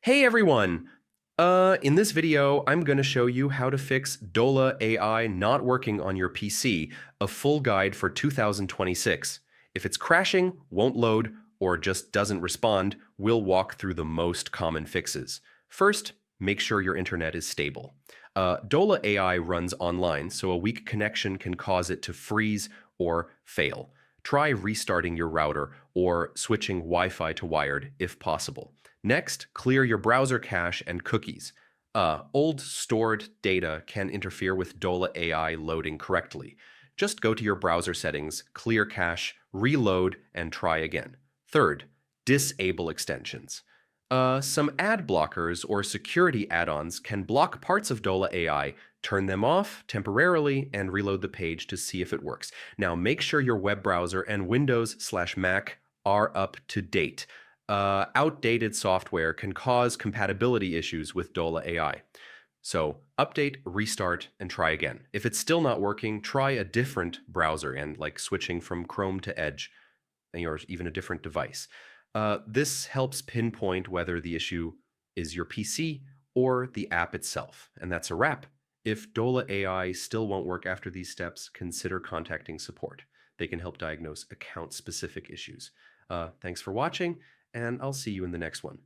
Hey everyone! In this video, I'm going to show you how to fix Dola AI not working on your PC, a full guide for 2026. If it's crashing, won't load, or just doesn't respond, we'll walk through the most common fixes. First, make sure your internet is stable. Dola AI runs online, so a weak connection can cause it to freeze or fail. Try restarting your router or switching Wi-Fi to wired if possible. Next, clear your browser cache and cookies. Old stored data can interfere with Dola AI loading correctly. Just go to your browser settings, clear cache, reload, and try again. Third, disable extensions. Some ad blockers or security add-ons can block parts of Dola AI. Turn them off temporarily and reload the page to see if it works. Now make sure your web browser and Windows/Mac are up to date. Outdated software can cause compatibility issues with Dola AI. So update, restart, and try again. If it's still not working, try a different browser and like switching from Chrome to Edge, or even a different device. This helps pinpoint whether the issue is your PC or the app itself. And that's a wrap. If Dola AI still won't work after these steps, consider contacting support. They can help diagnose account-specific issues. Thanks for watching, and I'll see you in the next one.